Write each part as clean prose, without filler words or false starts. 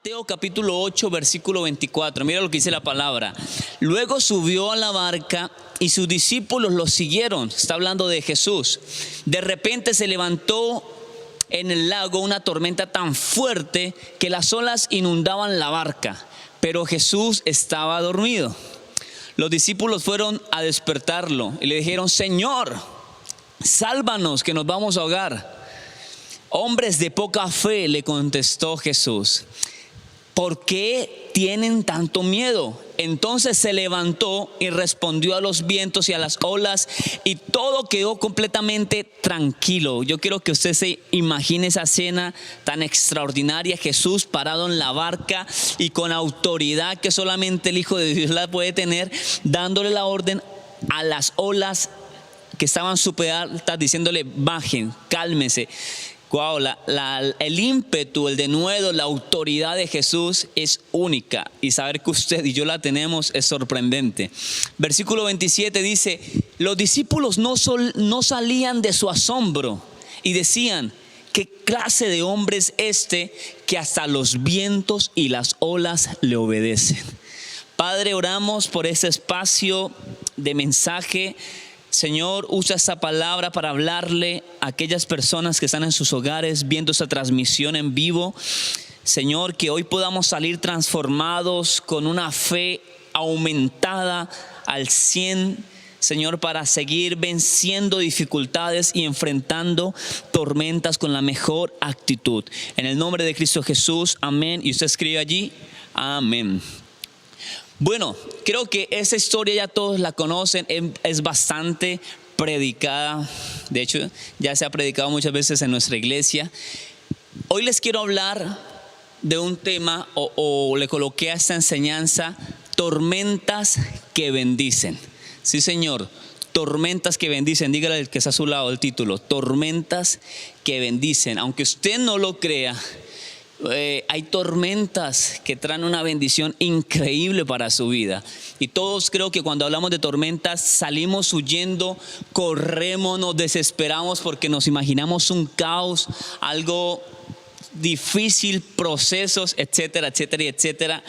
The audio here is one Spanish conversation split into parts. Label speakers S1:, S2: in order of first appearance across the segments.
S1: Mateo capítulo 8, versículo 24. Mira lo que dice la palabra. Luego subió a la barca y sus discípulos lo siguieron. Está hablando de Jesús. De repente se levantó en el lago una tormenta tan fuerte que las olas inundaban la barca, pero Jesús estaba dormido. Los discípulos fueron a despertarlo y le dijeron: Señor, sálvanos, que nos vamos a ahogar. Hombres de poca fe, le contestó Jesús, ¿por qué tienen tanto miedo? Entonces se levantó y respondió a los vientos y a las olas, y todo quedó completamente tranquilo. Yo quiero que usted se imagine esa escena tan extraordinaria: Jesús parado en la barca y con autoridad que solamente el Hijo de Dios la puede tener, dándole la orden a las olas que estaban súper altas, diciéndole: bajen, cálmense. Wow, el ímpetu, el denuedo, la autoridad de Jesús es única, y saber que usted y yo la tenemos es sorprendente. Versículo 27 dice: los discípulos no salían de su asombro y decían: ¿qué clase de hombre es este que hasta los vientos y las olas le obedecen? Padre, oramos por ese espacio de mensaje. Señor, usa esta palabra para hablarle a aquellas personas que están en sus hogares viendo esta transmisión en vivo. Señor, que hoy podamos salir transformados con una fe aumentada al 100, Señor, para seguir venciendo dificultades y enfrentando tormentas con la mejor actitud. En el nombre de Cristo Jesús, amén. Y usted escribe allí, amén. Bueno, creo que esa historia ya todos la conocen, es bastante predicada. De hecho, ya se ha predicado muchas veces en nuestra iglesia. Hoy les quiero hablar de un tema, o le coloqué a esta enseñanza: tormentas que bendicen. Sí, Señor, tormentas que bendicen. Dígale al que está a su lado el título: tormentas que bendicen. Aunque usted no lo crea, hay tormentas que traen una bendición increíble para su vida. Y todos, creo que cuando hablamos de tormentas, salimos huyendo, corremos, nos desesperamos porque nos imaginamos un caos, algo difícil, procesos, etcétera, etcétera, etcétera.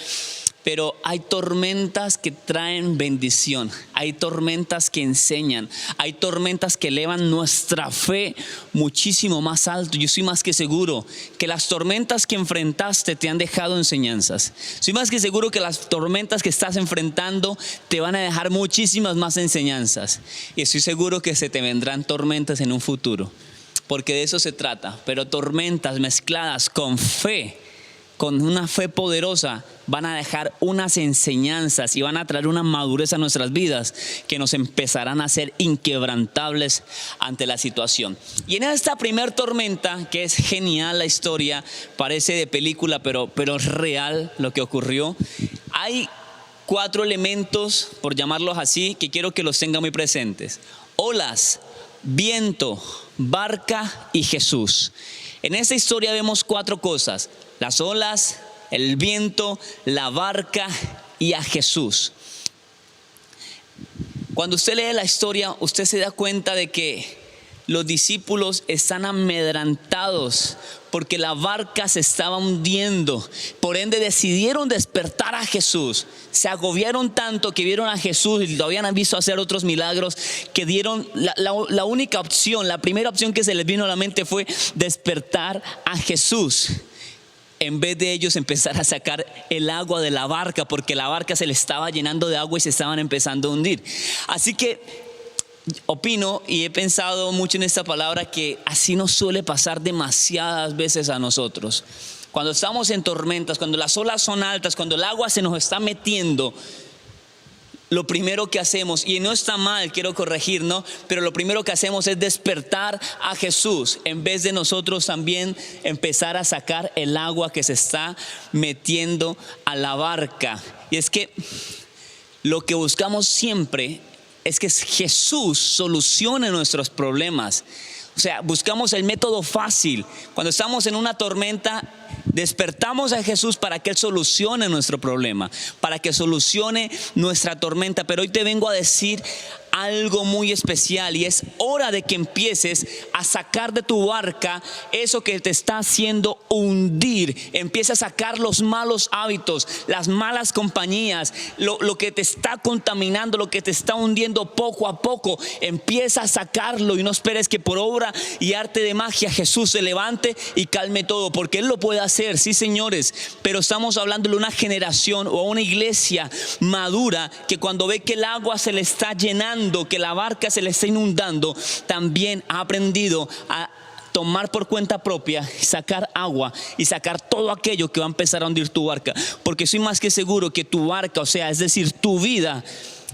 S1: Pero hay tormentas que traen bendición, hay tormentas que enseñan, hay tormentas que elevan nuestra fe muchísimo más alto. Yo soy más que seguro que las tormentas que enfrentaste te han dejado enseñanzas. Soy más que seguro que las tormentas que estás enfrentando te van a dejar muchísimas más enseñanzas. Y estoy seguro que se te vendrán tormentas en un futuro, porque de eso se trata. Pero tormentas mezcladas con fe, con una fe poderosa, van a dejar unas enseñanzas y van a traer una madurez a nuestras vidas que nos empezarán a hacer inquebrantables ante la situación. Y en esta primer tormenta, que es genial la historia, parece de película, pero es real lo que ocurrió. Hay 4 elementos, por llamarlos así, que quiero que los tengan muy presentes: olas, viento, barca y Jesús. En esta historia vemos 4 cosas: las olas, el viento, la barca y a Jesús. Cuando usted lee la historia, usted se da cuenta de que los discípulos están amedrentados porque la barca se estaba hundiendo. Por ende decidieron despertar a Jesús. Se agobiaron tanto que vieron a Jesús y lo habían visto hacer otros milagros, que dieron la única opción, la primera opción que se les vino a la mente fue despertar a Jesús, en vez de ellos empezar a sacar el agua de la barca, porque la barca se le estaba llenando de agua y se estaban empezando a hundir. Así que opino, y he pensado mucho en esta palabra, que así nos suele pasar demasiadas veces a nosotros. Cuando estamos en tormentas, cuando las olas son altas, cuando el agua se nos está metiendo, lo primero que hacemos, y no está mal, quiero corregir, ¿no? Pero lo primero que hacemos es despertar a Jesús, en vez de nosotros también empezar a sacar el agua que se está metiendo a la barca. Y es que lo que buscamos siempre es que Jesús solucione nuestros problemas. O sea, buscamos el método fácil. Cuando estamos en una tormenta, despertamos a Jesús para que Él solucione nuestro problema, para que solucione nuestra tormenta. Pero hoy te vengo a decir algo muy especial y es hora de que empieces a sacar de tu barca eso que te está haciendo hundir. Empieza a sacar los malos hábitos, las malas compañías, lo que te está contaminando, lo que te está hundiendo poco a poco. Empieza a sacarlo y no esperes que por obra y arte de magia Jesús se levante y calme todo, porque Él lo puede hacer, sí señores, pero estamos hablando de una generación o una iglesia madura que cuando ve que el agua se le está llenando, que la barca se le está inundando, también ha aprendido a tomar por cuenta propia, sacar agua y sacar todo aquello que va a empezar a hundir tu barca, porque soy más que seguro que tu barca, o sea, es decir, tu vida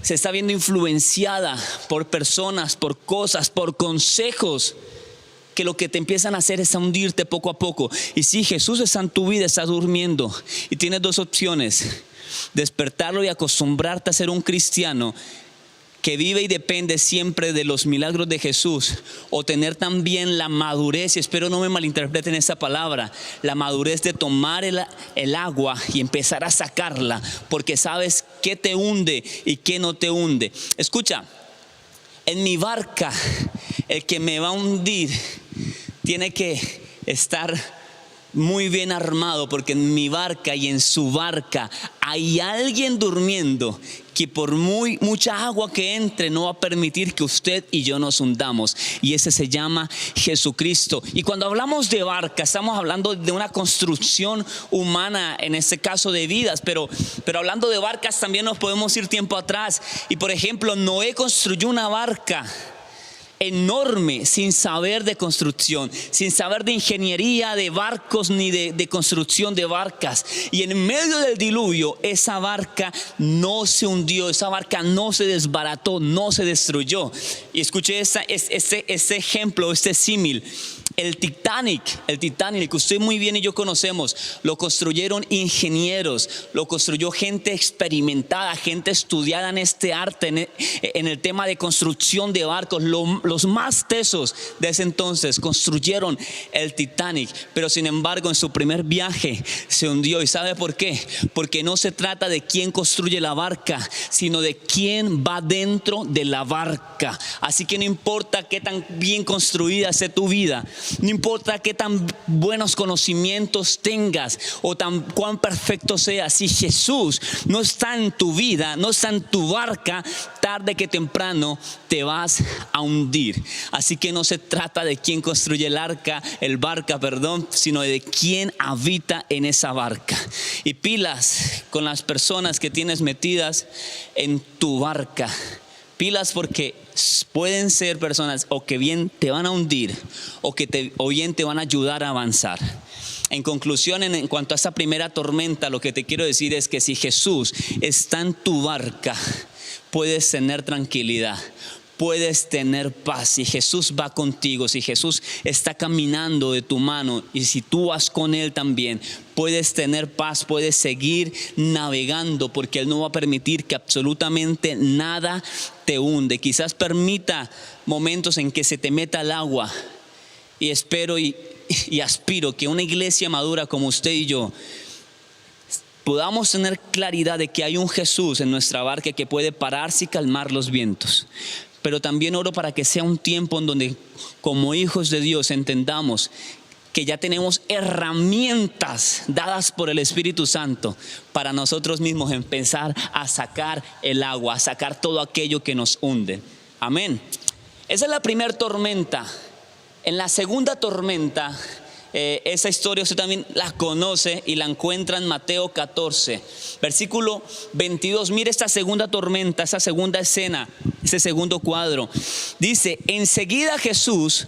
S1: se está viendo influenciada por personas, por cosas, por consejos que lo que te empiezan a hacer es a hundirte poco a poco. Y si Jesús está en tu vida, estás durmiendo y tienes dos opciones: despertarlo y acostumbrarte a ser un cristiano que vive y depende siempre de los milagros de Jesús, o tener también la madurez, y espero no me malinterpreten esta palabra, la madurez de tomar el agua y empezar a sacarla, porque sabes qué te hunde y qué no te hunde. Escucha, en mi barca el que me va a hundir tiene que estar muy bien armado, porque en mi barca y en su barca hay alguien durmiendo que por mucha agua que entre no va a permitir que usted y yo nos hundamos, y ese se llama Jesucristo. Y cuando hablamos de barca estamos hablando de una construcción humana, en este caso de vidas, pero hablando de barcas también nos podemos ir tiempo atrás, y por ejemplo Noé construyó una barca enorme sin saber de construcción, sin saber de ingeniería de barcos ni de construcción de barcas, y en medio del diluvio esa barca no se hundió, esa barca no se desbarató, no se destruyó. Y escuché este ejemplo, este símil. El Titanic que usted muy bien y yo conocemos, lo construyeron ingenieros, lo construyó gente experimentada, gente estudiada en este arte, en el tema de construcción de barcos. Los más tesos de ese entonces construyeron el Titanic, pero sin embargo en su primer viaje se hundió. ¿Y sabe por qué? Porque no se trata de quién construye la barca, sino de quién va dentro de la barca. Así que no importa qué tan bien construida esté tu vida, no importa qué tan buenos conocimientos tengas o cuán perfecto seas, si Jesús no está en tu vida, no está en tu barca, tarde que temprano te vas a hundir. Así que no se trata de quién construye el barca, sino de quién habita en esa barca. Y pilas con las personas que tienes metidas en tu barca. Pilas, porque pueden ser personas o que bien te van a hundir o bien te van a ayudar a avanzar. En conclusión, en cuanto a esta primera tormenta, lo que te quiero decir es que si Jesús está en tu barca, puedes tener tranquilidad, puedes tener paz. Si Jesús va contigo, si Jesús está caminando de tu mano y si tú vas con Él también, puedes tener paz, puedes seguir navegando, porque Él no va a permitir que absolutamente nada te hunde. Quizás permita momentos en que se te meta el agua, y espero y aspiro que una iglesia madura como usted y yo podamos tener claridad de que hay un Jesús en nuestra barca que puede pararse y calmar los vientos. Pero también oro para que sea un tiempo en donde, como hijos de Dios, entendamos que ya tenemos herramientas dadas por el Espíritu Santo para nosotros mismos empezar a sacar el agua, a sacar todo aquello que nos hunde. Amén. Esa es la primera tormenta. En la segunda tormenta, esa historia usted también la conoce y la encuentra en Mateo 14, versículo 22. Mire esta segunda tormenta, esa segunda escena, ese segundo cuadro. Dice: enseguida Jesús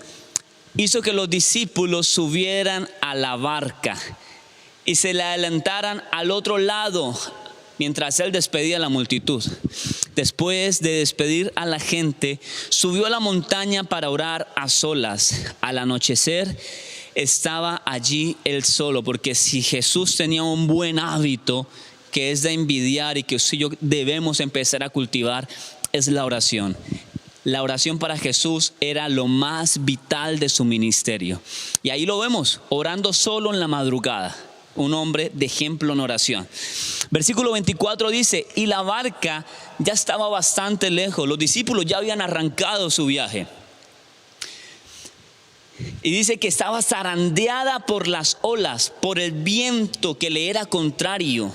S1: hizo que los discípulos subieran a la barca y se le adelantaran al otro lado mientras él despedía a la multitud. Después de despedir a la gente, subió a la montaña para orar a solas. Al anochecer estaba allí él solo, porque si Jesús tenía un buen hábito que es de envidiar y que usted y yo debemos empezar a cultivar, es la oración. La oración para Jesús era lo más vital de su ministerio. Y ahí lo vemos, orando solo en la madrugada. un hombre de ejemplo en oración. Versículo 24 dice, y la barca ya estaba bastante lejos, los discípulos ya habían arrancado su viaje. Y dice que estaba zarandeada por las olas, por el viento que le era contrario.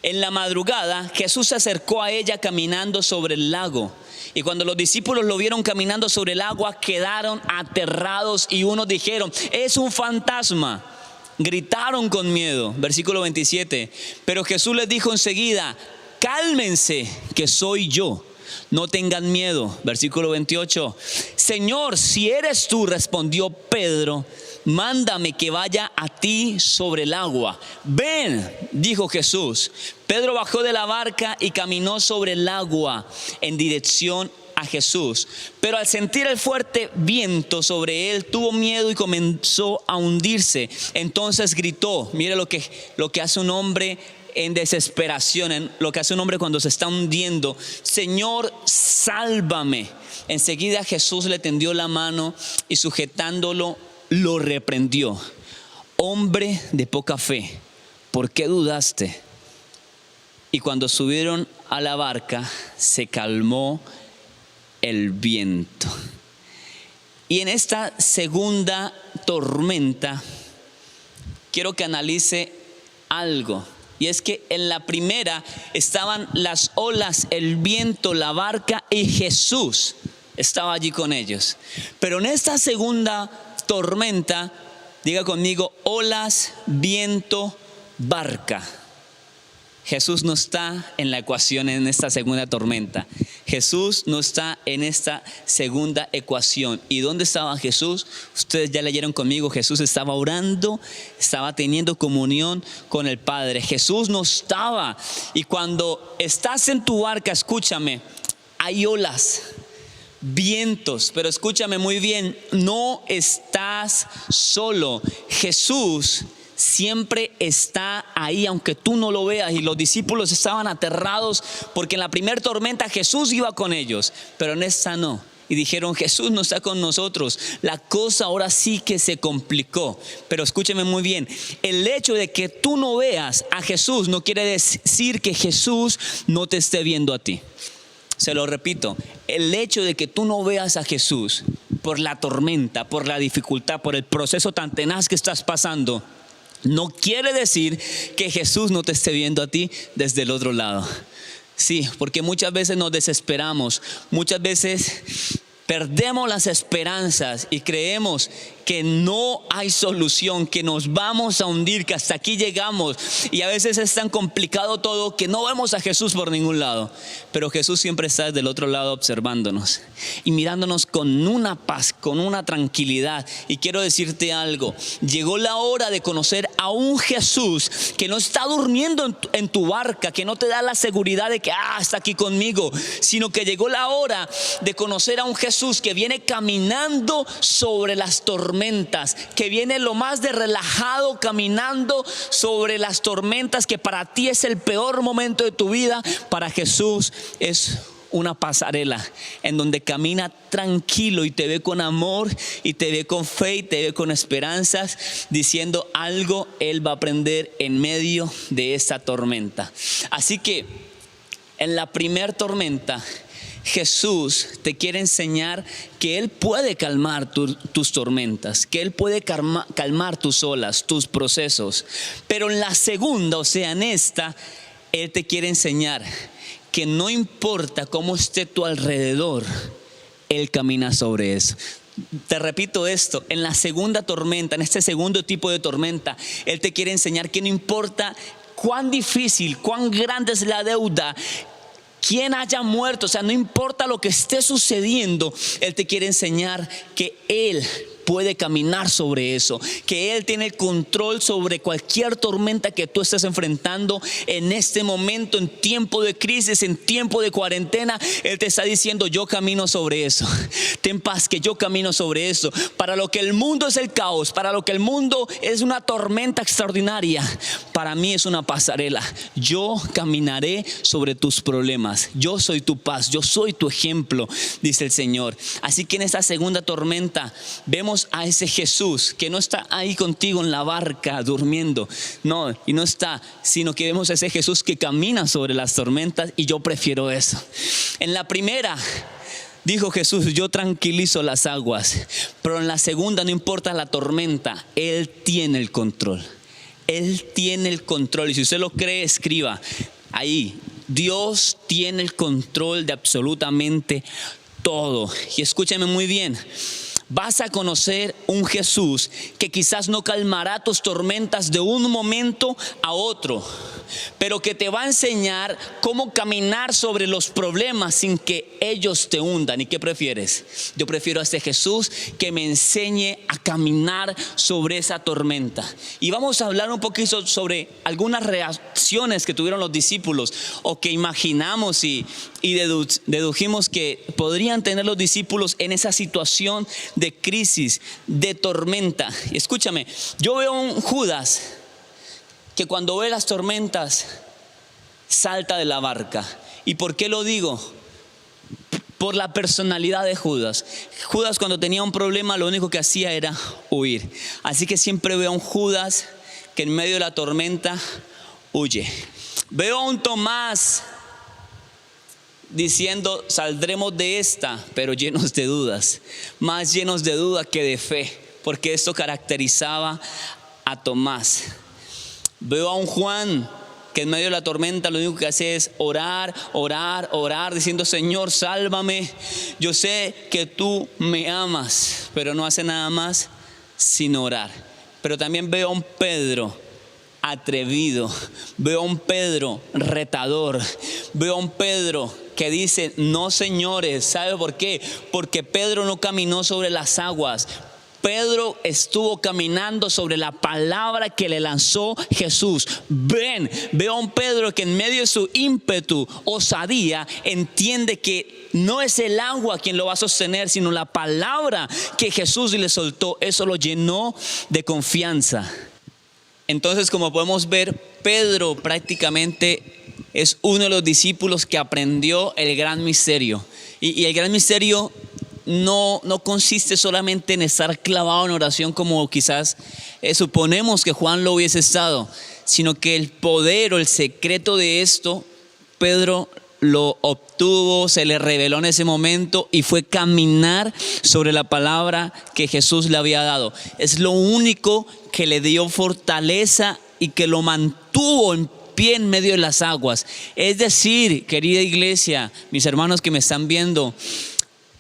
S1: En la madrugada, Jesús se acercó a ella caminando sobre el lago. Y cuando los discípulos lo vieron caminando sobre el agua, quedaron aterrados y unos dijeron, es un fantasma. Gritaron con miedo. Versículo 27. Pero Jesús les dijo enseguida, cálmense, que soy yo. No tengan miedo. Versículo 28. Señor, si eres tú, respondió Pedro, mándame que vaya a ti sobre el agua. Ven, dijo Jesús. Pedro bajó de la barca y caminó sobre el agua en dirección a Jesús. Pero al sentir el fuerte viento sobre él, tuvo miedo y comenzó a hundirse. Entonces gritó. Mire lo que hace un hombre en desesperación, lo que hace un hombre cuando se está hundiendo. Señor, sálvame. Enseguida Jesús le tendió la mano y sujetándolo, lo reprendió. Hombre de poca fe, ¿por qué dudaste? Y cuando subieron a la barca, se calmó el viento. Y en esta segunda tormenta, quiero que analice algo. Y es que en la primera estaban las olas, el viento, la barca y Jesús estaba allí con ellos. Pero en esta segunda tormenta, diga conmigo, olas, viento, barca. Jesús no está en la ecuación en esta segunda tormenta. Jesús no está en esta segunda ecuación. ¿Y dónde estaba Jesús? Ustedes ya leyeron conmigo, Jesús estaba orando, estaba teniendo comunión con el Padre. Jesús no estaba. Y cuando estás en tu barca, escúchame, hay olas, vientos, pero escúchame muy bien, no estás solo. Jesús siempre está ahí, aunque tú no lo veas. Y los discípulos estaban aterrados porque en la primera tormenta Jesús iba con ellos, pero en esta no. Y dijeron, Jesús no está con nosotros. La cosa ahora sí que se complicó. Pero escúcheme muy bien, el hecho de que tú no veas a Jesús no quiere decir que Jesús no te esté viendo a ti. Se lo repito, el hecho de que tú no veas a Jesús por la tormenta, por la dificultad, por el proceso tan tenaz que estás pasando, no quiere decir que Jesús no te esté viendo a ti desde el otro lado. Sí, porque muchas veces nos desesperamos, muchas veces perdemos las esperanzas y creemos que no hay solución, que nos vamos a hundir, que hasta aquí llegamos. Y a veces es tan complicado todo que no vemos a Jesús por ningún lado. Pero Jesús siempre está del otro lado observándonos y mirándonos con una paz, con una tranquilidad. Y quiero decirte algo, llegó la hora de conocer a un Jesús que no está durmiendo en tu barca, que no te da la seguridad de que está aquí conmigo, sino que llegó la hora de conocer a un Jesús que viene caminando sobre las tormentas, que viene lo más de relajado caminando sobre las tormentas, que para ti es el peor momento de tu vida. Para Jesús es una pasarela en donde camina tranquilo y te ve con amor y te ve con fe y te ve con esperanzas, diciendo algo Él va a aprender en medio de esta tormenta. Así que en la primera tormenta Jesús te quiere enseñar que Él puede calmar tus tormentas, que Él puede calmar tus olas, tus procesos. Pero en la segunda, o sea, en esta, Él te quiere enseñar que no importa cómo esté tu alrededor, Él camina sobre eso. Te repito esto, en la segunda tormenta, en este segundo tipo de tormenta, Él te quiere enseñar que no importa cuán difícil, cuán grande es la deuda, quién haya muerto, o sea, no importa lo que esté sucediendo, Él te quiere enseñar que Él puede caminar sobre eso, que Él tiene control sobre cualquier tormenta que tú estés enfrentando en este momento, en tiempo de crisis, en tiempo de cuarentena. Él te está diciendo, yo camino sobre eso. Ten paz, que yo camino sobre eso. Para lo que el mundo es el caos, para lo que el mundo es una tormenta extraordinaria, para mí es una pasarela. Yo caminaré sobre tus problemas. Yo soy tu paz, yo soy tu ejemplo, dice el Señor. Así que en esta segunda tormenta vemos vemos a ese Jesús que no está ahí contigo en la barca durmiendo, no, y no está, sino que vemos a ese Jesús que camina sobre las tormentas, y yo prefiero eso. En la primera dijo Jesús: yo tranquilizo las aguas, pero en la segunda, no importa la tormenta, Él tiene el control. Él tiene el control, y si usted lo cree, escriba ahí: Dios tiene el control de absolutamente todo. Y escúcheme muy bien, vas a conocer un Jesús que quizás no calmará tus tormentas de un momento a otro, pero que te va a enseñar cómo caminar sobre los problemas sin que ellos te hundan. ¿Y qué prefieres? Yo prefiero a este Jesús que me enseñe a caminar sobre esa tormenta. Y vamos a hablar un poquito sobre algunas reacciones que tuvieron los discípulos, o que imaginamos y dedujimos que podrían tener los discípulos en esa situación de crisis, de tormenta. Y escúchame, yo veo a un Judas que cuando ve las tormentas salta de la barca. ¿Y por qué lo digo? Por la personalidad de Judas. Judas, cuando tenía un problema, lo único que hacía era huir. Así que siempre veo a un Judas que en medio de la tormenta huye. Veo a un Tomás diciendo: saldremos de esta, pero llenos de dudas, más llenos de duda que de fe, porque esto caracterizaba a Tomás. Veo a un Juan que en medio de la tormenta lo único que hace es orar, orar, orar, diciendo: Señor, sálvame, yo sé que tú me amas, pero no hace nada más sino orar. Pero también veo a un Pedro atrevido, veo a un Pedro retador, veo a un Pedro que dice: no, señores. ¿Sabe por qué? Porque Pedro no caminó sobre las aguas. Pedro estuvo caminando sobre la palabra que le lanzó Jesús. Veo a un Pedro que en medio de su ímpetu, osadía, entiende que no es el agua quien lo va a sostener, sino la palabra que Jesús le soltó. Eso lo llenó de confianza. Entonces, como podemos ver, Pedro prácticamente es uno de los discípulos que aprendió el gran misterio. Y el gran misterio no consiste solamente en estar clavado en oración, como quizás suponemos que Juan lo hubiese estado, sino que el poder o el secreto de esto, Pedro lo obtuvo, se le reveló en ese momento, y fue caminar sobre la palabra que Jesús le había dado. Es lo único que le dio fortaleza y que lo mantuvo en pie en medio de las aguas. Es decir, querida iglesia, mis hermanos que me están viendo,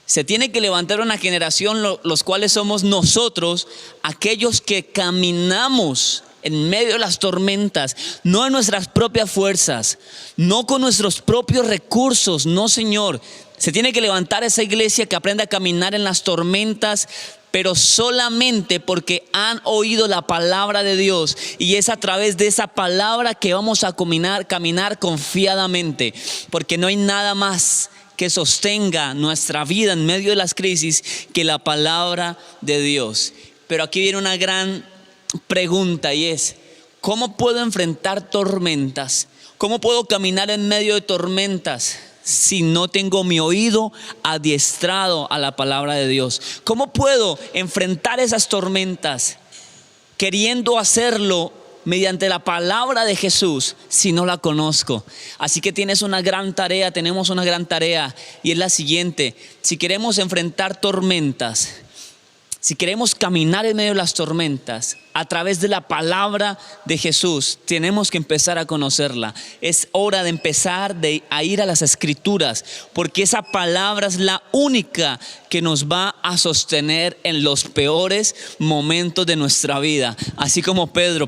S1: se tiene que levantar una generación, los cuales somos nosotros, aquellos que caminamos en medio de las tormentas, no en nuestras propias fuerzas, no con nuestros propios recursos, no, Señor. Se tiene que levantar esa iglesia que aprenda a caminar en las tormentas, pero solamente porque han oído la palabra de Dios, y es a través de esa palabra que vamos a caminar confiadamente, porque no hay nada más que sostenga nuestra vida en medio de las crisis que la palabra de Dios. Pero aquí viene una gran pregunta, y es: ¿cómo puedo enfrentar tormentas? ¿Cómo puedo caminar en medio de tormentas si no tengo mi oído adiestrado a la palabra de Dios? ¿Cómo puedo enfrentar esas tormentas queriendo hacerlo mediante la palabra de Jesús si no la conozco? Así que tenemos una gran tarea, y es la siguiente: si queremos enfrentar tormentas, si queremos caminar en medio de las tormentas a través de la palabra de Jesús, tenemos que empezar a conocerla. Es hora de empezar a ir a las Escrituras, porque esa palabra es la única que nos va a sostener en los peores momentos de nuestra vida. Así como Pedro,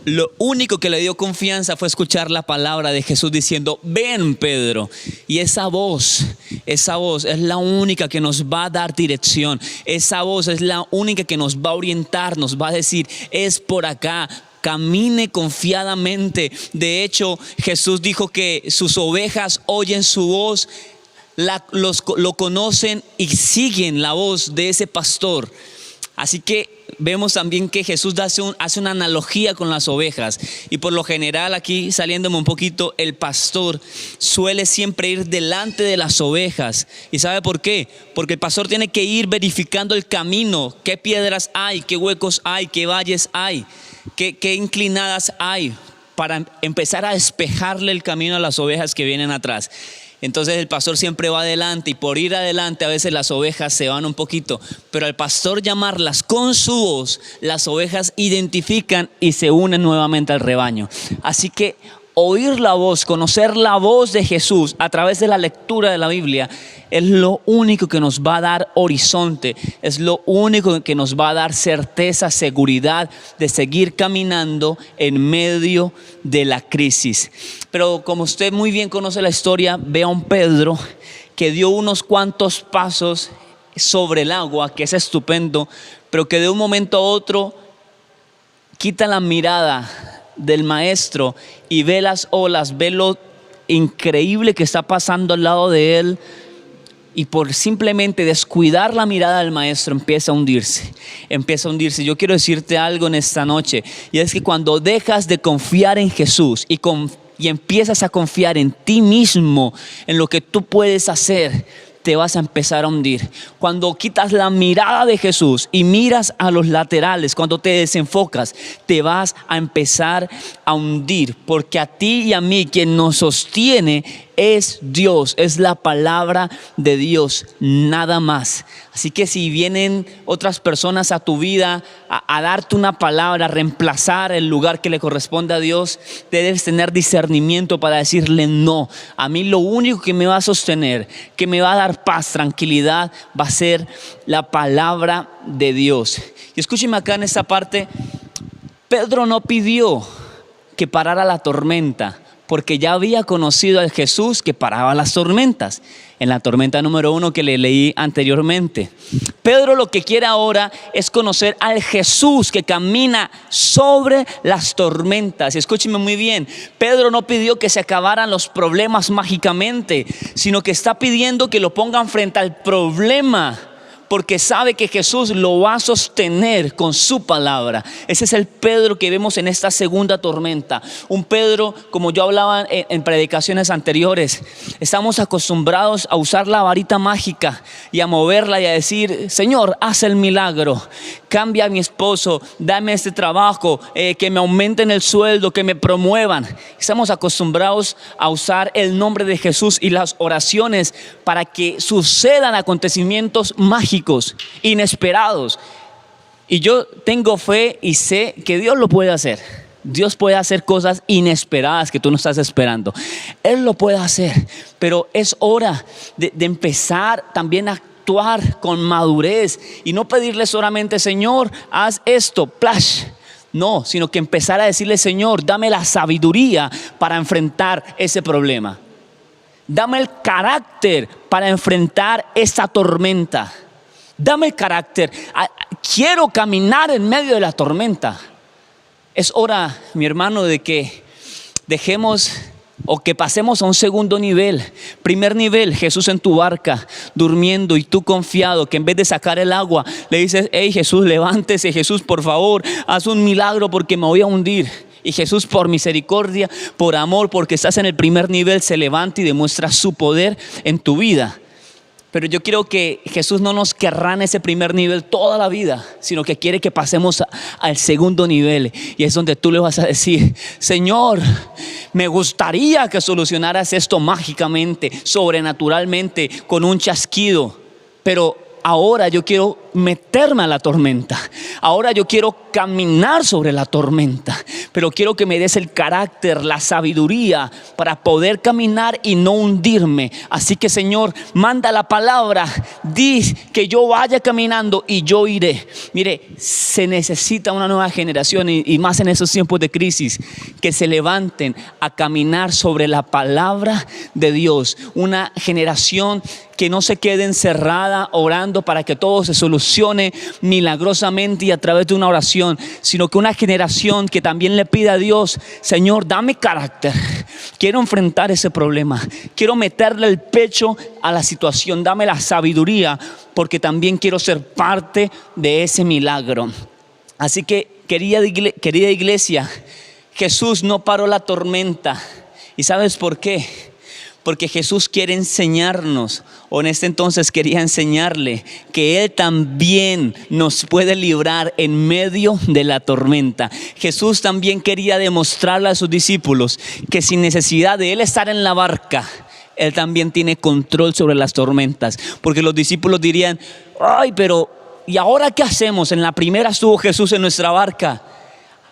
S1: lo único que le dio confianza fue escuchar la palabra de Jesús diciendo: ven, Pedro. Y esa voz es la única que nos va a dar dirección. Esa voz es la única que nos va a orientar, nos va a decir: es por acá, camine confiadamente. De hecho, Jesús dijo que sus ovejas oyen su voz, lo conocen y siguen la voz de ese pastor. Así que vemos también que Jesús hace una analogía con las ovejas. Y por lo general, aquí saliéndome un poquito, el pastor suele siempre ir delante de las ovejas. ¿Y sabe por qué? Porque el pastor tiene que ir verificando el camino. ¿Qué piedras hay? ¿Qué huecos hay? ¿Qué valles hay? ¿Qué inclinadas hay? Para empezar a despejarle el camino a las ovejas que vienen atrás. Entonces el pastor siempre va adelante, y por ir adelante a veces las ovejas se van un poquito, pero al pastor llamarlas con su voz, las ovejas identifican y se unen nuevamente al rebaño. Así que oír la voz, conocer la voz de Jesús a través de la lectura de la Biblia es lo único que nos va a dar horizonte, es lo único que nos va a dar certeza, seguridad de seguir caminando en medio de la crisis. Pero como usted muy bien conoce la historia, ve a un Pedro que dio unos cuantos pasos sobre el agua, que es estupendo, pero que de un momento a otro quita la mirada del maestro y ve las olas, ve lo increíble que está pasando al lado de él, y por simplemente descuidar la mirada del maestro empieza a hundirse. Yo quiero decirte algo en esta noche, y es que cuando dejas de confiar en Jesús y empiezas a confiar en ti mismo, en lo que tú puedes hacer, te vas a empezar a hundir. Cuando quitas la mirada de Jesús y miras a los laterales, cuando te desenfocas, te vas a empezar a hundir, porque a ti y a mí quien nos sostiene es Dios, es la palabra de Dios, nada más. Así que si vienen otras personas a tu vida a darte una palabra, a reemplazar el lugar que le corresponde a Dios, debes tener discernimiento para decirle no. A mí lo único que me va a sostener, que me va a dar paz, tranquilidad, va a ser la palabra de Dios. Y escúcheme acá en esta parte, Pedro no pidió que parara la tormenta, porque ya había conocido al Jesús que paraba las tormentas, en la tormenta número 1 que le leí anteriormente. Pedro lo que quiere ahora es conocer al Jesús que camina sobre las tormentas. Y escúcheme muy bien, Pedro no pidió que se acabaran los problemas mágicamente, sino que está pidiendo que lo pongan frente al problema, porque sabe que Jesús lo va a sostener con su palabra. Ese es el Pedro que vemos en esta segunda tormenta. Un Pedro, como yo hablaba en predicaciones anteriores, estamos acostumbrados a usar la varita mágica y a moverla y a decir: Señor, haz el milagro, cambia a mi esposo, dame este trabajo, que me aumenten el sueldo, que me promuevan. Estamos acostumbrados a usar el nombre de Jesús y las oraciones para que sucedan acontecimientos mágicos, inesperados. Y yo tengo fe y sé que Dios lo puede hacer. Dios puede hacer cosas inesperadas que tú no estás esperando. Él lo puede hacer, pero es hora de empezar también a actuar con madurez y no pedirle solamente: Señor, haz esto, plash. No, sino que empezar a decirle: Señor, dame la sabiduría para enfrentar ese problema. Dame el carácter para enfrentar esa tormenta. Dame el carácter. Quiero caminar en medio de la tormenta. Es hora, mi hermano, de que dejemos o que pasemos a un segundo nivel. Primer nivel, Jesús en tu barca, durmiendo, y tú confiado que en vez de sacar el agua, le dices: hey Jesús, levántese, Jesús, por favor, haz un milagro porque me voy a hundir. Y Jesús, por misericordia, por amor, porque estás en el primer nivel, se levanta y demuestra su poder en tu vida. Pero yo quiero que Jesús no nos querrá en ese primer nivel toda la vida, sino que quiere que pasemos al segundo nivel. Y es donde tú le vas a decir: Señor, me gustaría que solucionaras esto mágicamente, sobrenaturalmente, con un chasquido. Pero ahora yo quiero meterme a la tormenta. Ahora yo quiero caminar sobre la tormenta. Pero quiero que me des el carácter, la sabiduría para poder caminar y no hundirme. Así que, Señor, manda la palabra. Di que yo vaya caminando y yo iré. Mire, se necesita una nueva generación y más en esos tiempos de crisis, que se levanten a caminar sobre la palabra de Dios. Una generación que no se quede encerrada orando para que todo se solucione, solucione milagrosamente y a través de una oración, sino que una generación que también le pida a Dios: Señor, dame carácter, quiero enfrentar ese problema, quiero meterle el pecho a la situación, dame la sabiduría, porque también quiero ser parte de ese milagro. Así que, querida iglesia, Jesús no paró la tormenta. ¿Y sabes por qué? Porque Jesús quiere enseñarnos, o en este entonces quería enseñarle, que Él también nos puede librar en medio de la tormenta. Jesús también quería demostrarle a sus discípulos que sin necesidad de Él estar en la barca, Él también tiene control sobre las tormentas. Porque los discípulos dirían: ay, pero ¿y ahora qué hacemos? En la primera estuvo Jesús en nuestra barca,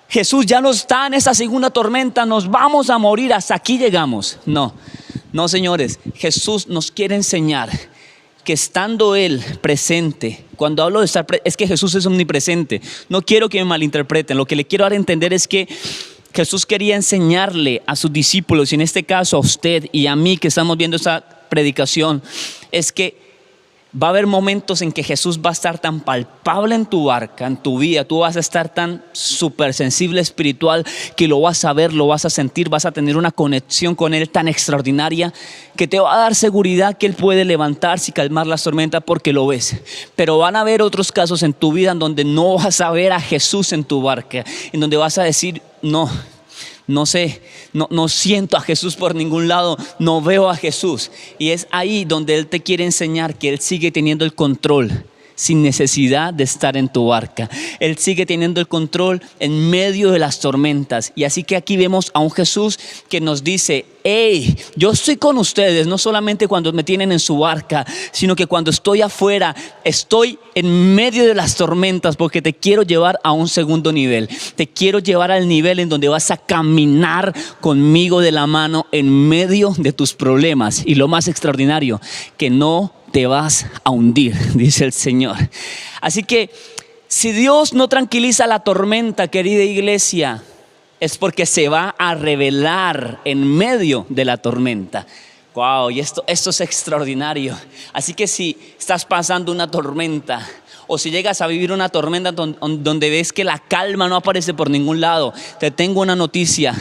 S1: Jesús ya no está en esa segunda tormenta, nos vamos a morir, hasta aquí llegamos. No, señores, Jesús nos quiere enseñar que estando Él presente, cuando hablo de estar es que Jesús es omnipresente. No quiero que me malinterpreten, lo que le quiero dar a entender es que Jesús quería enseñarle a sus discípulos, y en este caso a usted y a mí que estamos viendo esta predicación, es que va a haber momentos en que Jesús va a estar tan palpable en tu barca, en tu vida. Tú vas a estar tan súper sensible espiritual que lo vas a ver, lo vas a sentir, vas a tener una conexión con Él tan extraordinaria que te va a dar seguridad que Él puede levantarse y calmar las tormentas porque lo ves. Pero van a haber otros casos en tu vida en donde no vas a ver a Jesús en tu barca, en donde vas a decir: no sé, no siento a Jesús por ningún lado, no veo a Jesús. Y es ahí donde Él te quiere enseñar que Él sigue teniendo el control sin necesidad de estar en tu barca. Él sigue teniendo el control en medio de las tormentas. Y así que aquí vemos a un Jesús que nos dice: hey, yo estoy con ustedes, no solamente cuando me tienen en su barca, sino que cuando estoy afuera, estoy en medio de las tormentas, porque te quiero llevar a un segundo nivel. Te quiero llevar al nivel en donde vas a caminar conmigo de la mano en medio de tus problemas. Y lo más extraordinario, que no te vas a hundir, dice el Señor. Así que si Dios no tranquiliza la tormenta, querida iglesia, es porque se va a revelar en medio de la tormenta. Wow, y esto es extraordinario. Así que si estás pasando una tormenta, o si llegas a vivir una tormenta donde ves que la calma no aparece por ningún lado, te tengo una noticia: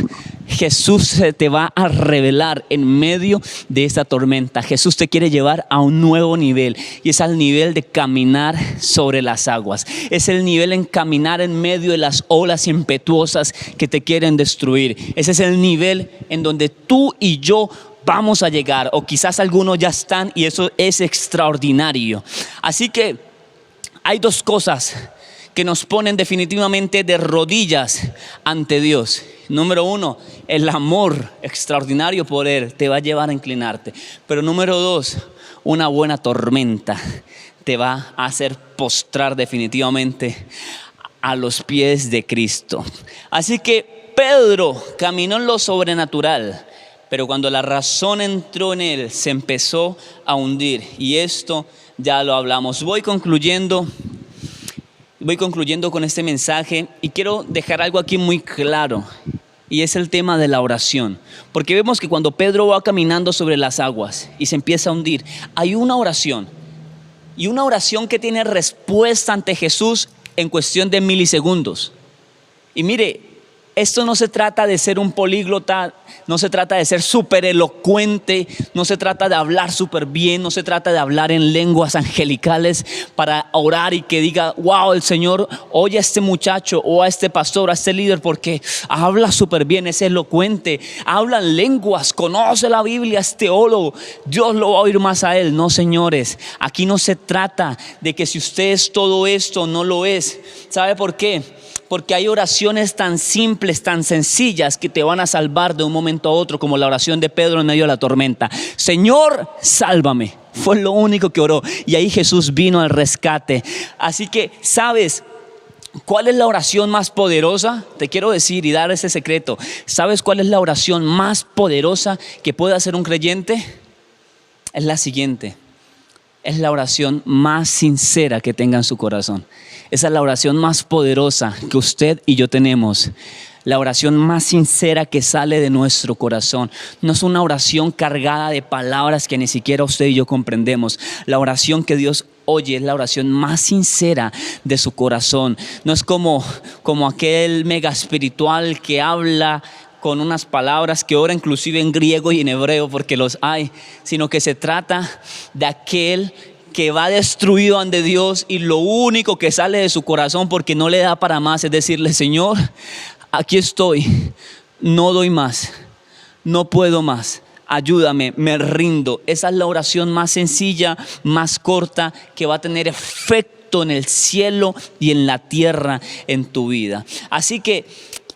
S1: Jesús se te va a revelar en medio de esa tormenta. Jesús te quiere llevar a un nuevo nivel, y es al nivel de caminar sobre las aguas. Es el nivel en caminar en medio de las olas impetuosas que te quieren destruir. Ese es el nivel en donde tú y yo vamos a llegar, o quizás algunos ya están, y eso es extraordinario. Así que hay dos cosas que nos ponen definitivamente de rodillas ante Dios. Número uno, el amor extraordinario por Él te va a llevar a inclinarte. Pero número dos, una buena tormenta te va a hacer postrar definitivamente a los pies de Cristo. Así que Pedro caminó en lo sobrenatural, pero cuando la razón entró en él, se empezó a hundir. Y esto ya lo hablamos. Voy concluyendo con este mensaje, y quiero dejar algo aquí muy claro, y es el tema de la oración. Porque vemos que cuando Pedro va caminando sobre las aguas y se empieza a hundir, hay una oración, y una oración que tiene respuesta ante Jesús en cuestión de milisegundos. Y mire, esto no se trata de ser un políglota, no se trata de ser súper elocuente, no se trata de hablar súper bien, no se trata de hablar en lenguas angelicales para orar y que diga: wow, el Señor oye a este muchacho o a este pastor, a este líder, porque habla súper bien, es elocuente, habla en lenguas, conoce la Biblia, es teólogo, Dios lo va a oír más a él. No, señores, aquí no se trata de que si usted es todo esto, no lo es. ¿Sabe por qué? Porque hay oraciones tan simples, tan sencillas, que te van a salvar de un momento a otro, como la oración de Pedro en medio de la tormenta. Señor, sálvame. Fue lo único que oró, y ahí Jesús vino al rescate. Así que, ¿sabes cuál es la oración más poderosa? Te quiero decir y dar ese secreto. ¿Sabes cuál es la oración más poderosa que puede hacer un creyente? Es la siguiente: es la oración más sincera que tenga en su corazón. Esa es la oración más poderosa que usted y yo tenemos. La oración más sincera que sale de nuestro corazón. No es una oración cargada de palabras que ni siquiera usted y yo comprendemos. La oración que Dios oye, es la oración más sincera de su corazón. No es como aquel mega espiritual que habla con unas palabras, que ora inclusive en griego y en hebreo, porque los hay, sino que se trata de aquel que va destruido ante Dios y lo único que sale de su corazón, porque no le da para más, es decirle: Señor, aquí estoy, no doy más, no puedo más, ayúdame, me rindo. Esa es la oración más sencilla, más corta, que va a tener efecto en el cielo y en la tierra en tu vida. Así que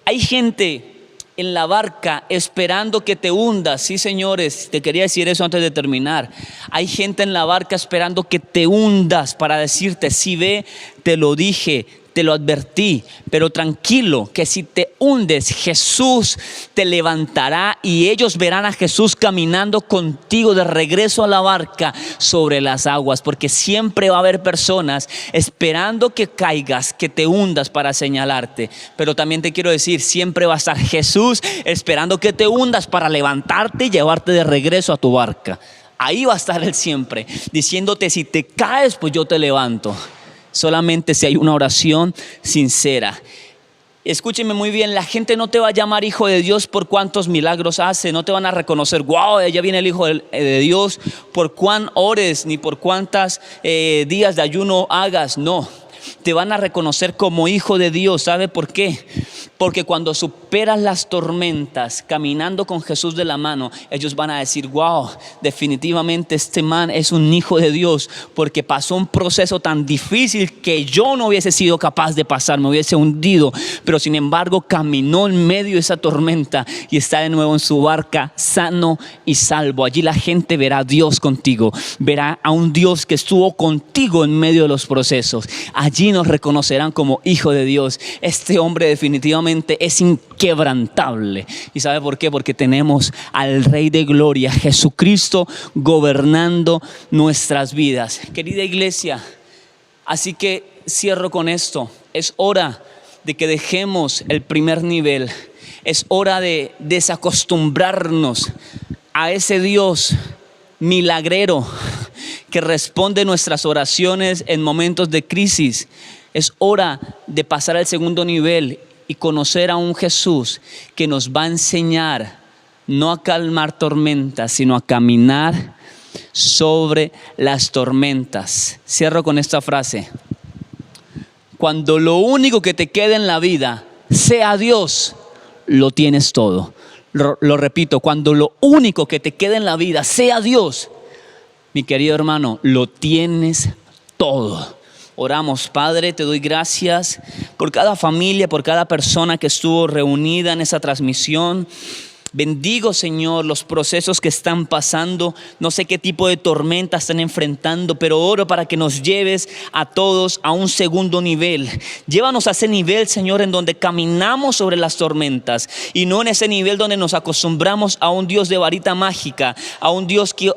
S1: hay gente en la barca esperando que te hundas. Sí, señores, te quería decir eso antes de terminar. Hay gente en la barca esperando que te hundas para decirte: sí, ve, te lo dije, te lo advertí, pero tranquilo, que si te hundes, Jesús te levantará y ellos verán a Jesús caminando contigo de regreso a la barca sobre las aguas, porque siempre va a haber personas esperando que caigas, que te hundas para señalarte. Pero también te quiero decir, siempre va a estar Jesús esperando que te hundas para levantarte y llevarte de regreso a tu barca. Ahí va a estar Él siempre, diciéndote: si te caes, pues yo te levanto. Solamente si hay una oración sincera. Escúcheme muy bien, la gente no te va a llamar hijo de Dios por cuántos milagros hace. No te van a reconocer: wow, allá viene el hijo de Dios, por cuán ores, ni por cuántas días de ayuno hagas. No, te van a reconocer como hijo de Dios. ¿Sabe por qué? Porque cuando superas las tormentas caminando con Jesús de la mano, ellos van a decir: wow, definitivamente este man es un hijo de Dios, porque pasó un proceso tan difícil que yo no hubiese sido capaz de pasar, me hubiese hundido, pero sin embargo caminó en medio de esa tormenta y está de nuevo en su barca sano y salvo. Allí la gente verá a Dios contigo, verá a un Dios que estuvo contigo en medio de los procesos. Allí nos reconocerán como hijo de Dios. Este hombre definitivamente es inquebrantable. ¿Y sabe por qué? Porque tenemos al Rey de Gloria, Jesucristo, gobernando nuestras vidas. Querida iglesia, así que cierro con esto. Es hora de que dejemos el primer nivel. Es hora de desacostumbrarnos a ese Dios milagrero que responde nuestras oraciones en momentos de crisis. Es hora de pasar al segundo nivel y conocer a un Jesús que nos va a enseñar no a calmar tormentas, sino a caminar sobre las tormentas. Cierro con esta frase: cuando lo único que te queda en la vida sea Dios, lo tienes todo. Lo repito, cuando lo único que te queda en la vida sea Dios, mi querido hermano, lo tienes todo. Oramos. Padre, te doy gracias por cada familia, por cada persona que estuvo reunida en esa transmisión. Bendigo, Señor, los procesos que están pasando. No sé qué tipo de tormenta están enfrentando, pero oro para que nos lleves a todos a un segundo nivel. Llévanos a ese nivel, Señor, en donde caminamos sobre las tormentas, y no en ese nivel donde nos acostumbramos a un Dios de varita mágica, a un Dios que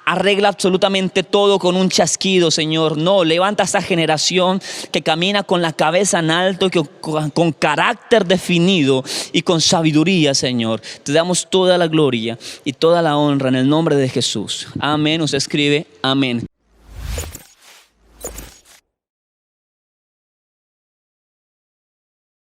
S1: arregla absolutamente todo con un chasquido, Señor. No, levanta a esa generación que camina con la cabeza en alto, con carácter definido y con sabiduría, Señor. Te damos toda la gloria y toda la honra en el nombre de Jesús. Amén. Usted escribe amén.